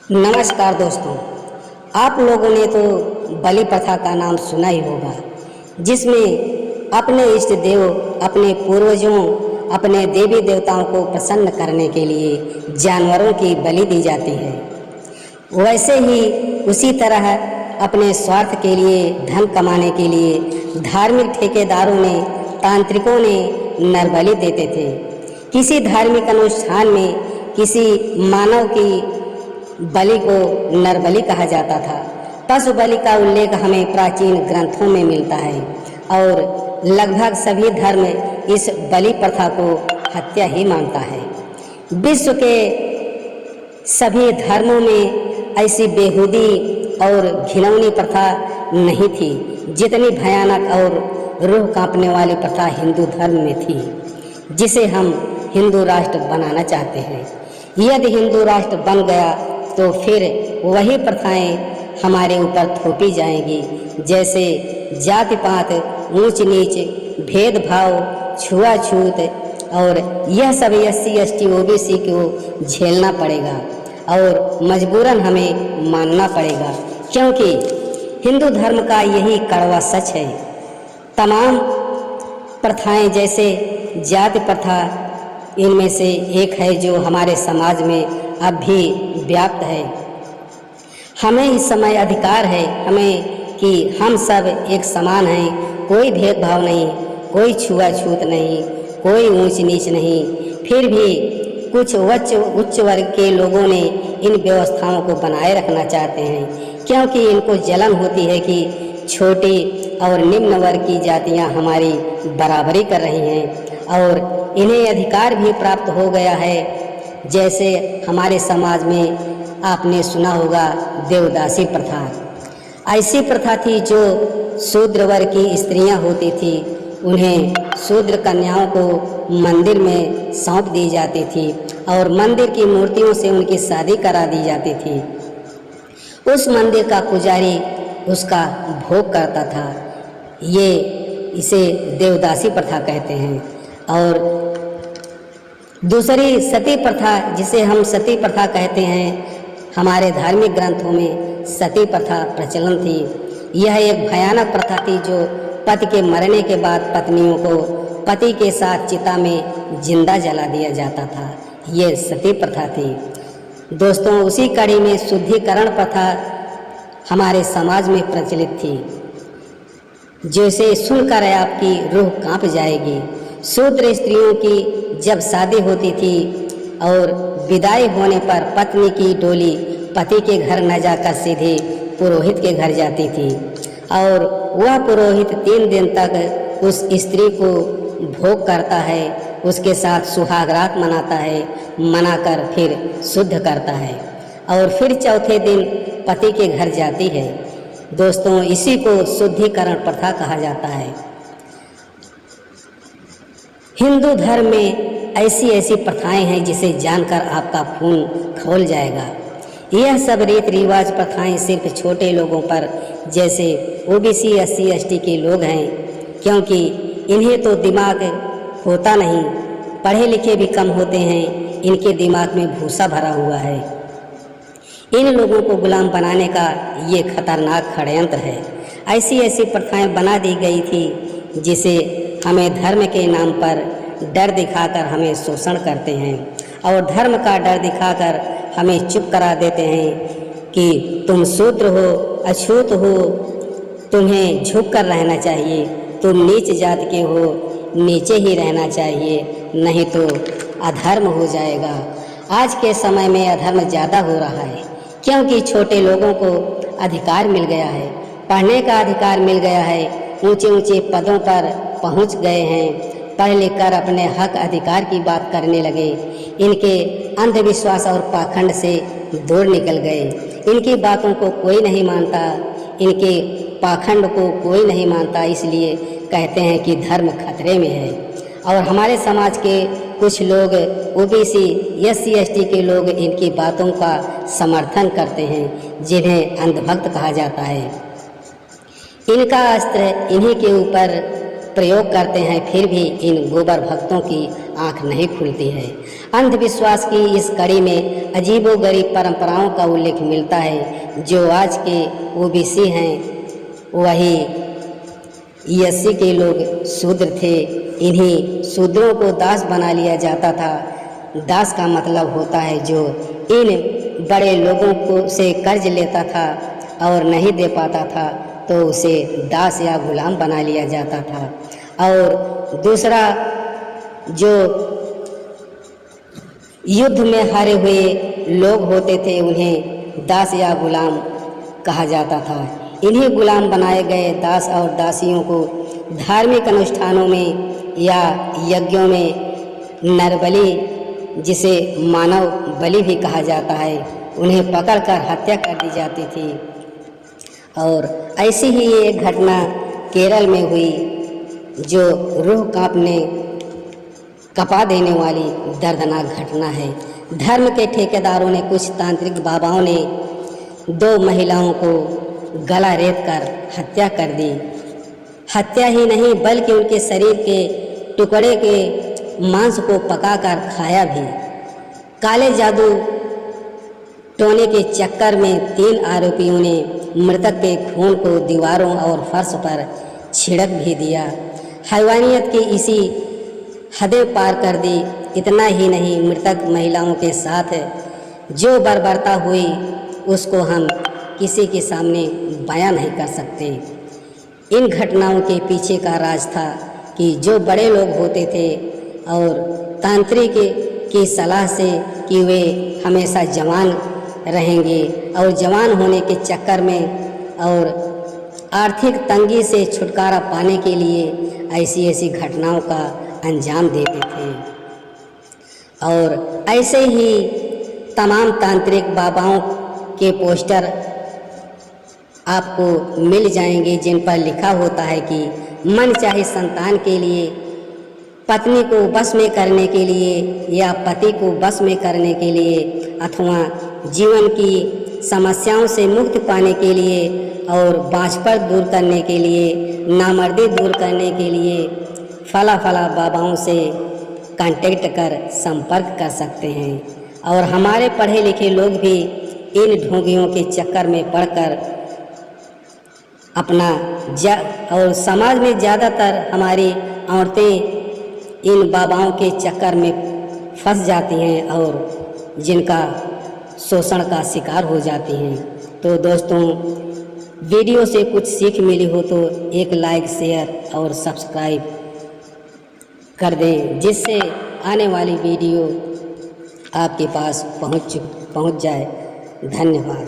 नमस्कार दोस्तों, आप लोगों ने तो बलि प्रथा का नाम सुना ही होगा, जिसमें अपने इष्ट देव, अपने पूर्वजों, अपने देवी देवताओं को प्रसन्न करने के लिए जानवरों की बलि दी जाती है। वैसे ही उसी तरह अपने स्वार्थ के लिए, धन कमाने के लिए धार्मिक ठेकेदारों ने, तांत्रिकों ने नरबलि देते थे। किसी धार्मिक अनुष्ठान में किसी मानव की बलि को नरबलि कहा जाता था। पशु बलि का उल्लेख हमें प्राचीन ग्रंथों में मिलता है और लगभग सभी धर्म इस बलि प्रथा को हत्या ही मानता है। विश्व के सभी धर्मों में ऐसी बेहूदी और घिनौनी प्रथा नहीं थी जितनी भयानक और रूह कांपने वाली प्रथा हिंदू धर्म में थी, जिसे हम हिंदू राष्ट्र बनाना चाहते हैं। यदि हिंदू राष्ट्र बन गया तो फिर वही प्रथाएं हमारे ऊपर थोपी जाएंगी, जैसे जाति पात, ऊंच नीच, भेदभाव, छुआछूत, और यह सब SC ST OBC को झेलना पड़ेगा और मजबूरन हमें मानना पड़ेगा, क्योंकि हिंदू धर्म का यही कड़वा सच है। तमाम प्रथाएं जैसे जाति प्रथा इनमें से एक है जो हमारे समाज में अब भी व्याप्त है। हमें इस समय अधिकार है हमें कि हम सब एक समान हैं, कोई भेदभाव नहीं, कोई छुआछूत नहीं, कोई ऊंच नीच नहीं। फिर भी कुछ उच्च वर्ग के लोगों ने इन व्यवस्थाओं को बनाए रखना चाहते हैं, क्योंकि इनको जलन होती है कि छोटी और निम्न वर्ग की जातियां हमारी बराबरी कर रही हैं और इन्हें अधिकार भी प्राप्त हो गया है। जैसे हमारे समाज में आपने सुना होगा देवदासी प्रथा। ऐसी प्रथा थी जो शूद्र वर्ग की स्त्रियां होती थी, उन्हें शूद्र कन्याओं को मंदिर में सौंप दी जाती थी और मंदिर की मूर्तियों से उनकी शादी करा दी जाती थी। उस मंदिर का पुजारी उसका भोग करता था। ये इसे देवदासी प्रथा कहते हैं। और दूसरी सती प्रथा, जिसे हम सती प्रथा कहते हैं, हमारे धार्मिक ग्रंथों में सती प्रथा प्रचलन थी। यह एक भयानक प्रथा थी जो पति के मरने के बाद पत्नियों को पति के साथ चिता में जिंदा जला दिया जाता था। ये सती प्रथा थी। दोस्तों, उसी कड़ी में शुद्धिकरण प्रथा हमारे समाज में प्रचलित थी, जैसे सुनकर आपकी रूह कांप जाएगी। शूद्र स्त्रियों की जब शादी होती थी और विदाई होने पर पत्नी की डोली पति के घर न जाकर सीधे पुरोहित के घर जाती थी और वह पुरोहित 3 दिन तक उस स्त्री को भोग करता है, उसके साथ सुहागरात मनाता है, मनाकर फिर शुद्ध करता है और फिर चौथे दिन पति के घर जाती है। दोस्तों, इसी को शुद्धिकरण प्रथा कहा जाता है। हिंदू धर्म में ऐसी प्रथाएं हैं जिसे जानकर आपका खून खौल जाएगा। यह सब रीति रिवाज प्रथाएं सिर्फ छोटे लोगों पर, जैसे OBC SC ST के लोग हैं, क्योंकि इन्हें तो दिमाग होता नहीं, पढ़े लिखे भी कम होते हैं, इनके दिमाग में भूसा भरा हुआ है। इन लोगों को गुलाम बनाने का ये खतरनाक षड्यंत्र है। ऐसी प्रथाएं बना दी गई थी जिसे हमें धर्म के नाम पर डर दिखाकर हमें शोषण करते हैं और धर्म का डर दिखाकर हमें चुप करा देते हैं कि तुम शूद्र हो, अछूत हो, तुम्हें झुक कर रहना चाहिए, तुम नीच जात के हो, नीचे ही रहना चाहिए, नहीं तो अधर्म हो जाएगा। आज के समय में अधर्म ज़्यादा हो रहा है, क्योंकि छोटे लोगों को अधिकार मिल गया है, पढ़ने का अधिकार मिल गया है, ऊंचे ऊंचे पदों पर पहुंच गए हैं, पढ़ लिख कर अपने हक अधिकार की बात करने लगे। इनके अंधविश्वास और पाखंड से दूर निकल गए। इनकी बातों को कोई नहीं मानता, इनके पाखंड को कोई नहीं मानता, इसलिए कहते हैं कि धर्म खतरे में है। और हमारे समाज के कुछ लोग OBC SC ST के लोग इनकी बातों का समर्थन करते हैं, जिन्हें अंधभक्त कहा जाता है। इनका अस्त्र इन्हीं के ऊपर प्रयोग करते हैं, फिर भी इन गोबर भक्तों की आंख नहीं खुलती है। अंधविश्वास की इस कड़ी में अजीबोगरीब परंपराओं का उल्लेख मिलता है। जो आज के ओबीसी हैं वही एससी के लोग शूद्र थे। इन्हीं शूद्रों को दास बना लिया जाता था। दास का मतलब होता है जो इन बड़े लोगों को से कर्ज लेता था और नहीं दे पाता था तो उसे दास या गुलाम बना लिया जाता था। और दूसरा, जो युद्ध में हारे हुए लोग होते थे उन्हें दास या गुलाम कहा जाता था। इन्हीं गुलाम बनाए गए दास और दासियों को धार्मिक अनुष्ठानों में या यज्ञों में नरबलि, जिसे मानव बलि भी कहा जाता है, उन्हें पकड़कर हत्या कर दी जाती थी। और ऐसी ही एक घटना केरल में हुई जो रूह कांपने कपा देने वाली दर्दनाक घटना है। धर्म के ठेकेदारों ने, कुछ तांत्रिक बाबाओं ने 2 महिलाओं को गला रेत कर हत्या कर दी। हत्या ही नहीं बल्कि उनके शरीर के टुकड़े के मांस को पकाकर खाया भी। काले जादू टोने के चक्कर में 3 आरोपियों ने मृतक के खून को दीवारों और फर्श पर छिड़क भी दिया। हैवानियत की इसी हदें पार कर दी। इतना ही नहीं, मृतक महिलाओं के साथ जो बर्बरता हुई उसको हम किसी के सामने बयां नहीं कर सकते। इन घटनाओं के पीछे का राज था कि जो बड़े लोग होते थे और तांत्रिक की सलाह से कि वे हमेशा जवान रहेंगे और जवान होने के चक्कर में और आर्थिक तंगी से छुटकारा पाने के लिए ऐसी ऐसी घटनाओं का अंजाम देते थे। और ऐसे ही तमाम तांत्रिक बाबाओं के पोस्टर आपको मिल जाएंगे जिन पर लिखा होता है कि मन चाहे संतान के लिए, पत्नी को बस में करने के लिए या पति को बस में करने के लिए, अथवा जीवन की समस्याओं से मुक्ति पाने के लिए और बांझपन दूर करने के लिए, नामर्दी दूर करने के लिए फला बाबाओं से कांटेक्ट कर संपर्क कर सकते हैं। और हमारे पढ़े लिखे लोग भी इन ढोंगियों के चक्कर में पड़कर अपना और समाज में ज़्यादातर हमारी औरतें इन बाबाओं के चक्कर में फंस जाती हैं और जिनका शोषण का शिकार हो जाती हैं। तो दोस्तों, वीडियो से कुछ सीख मिली हो तो एक लाइक, शेयर और सब्सक्राइब कर दें, जिससे आने वाली वीडियो आपके पास पहुंच जाए। धन्यवाद।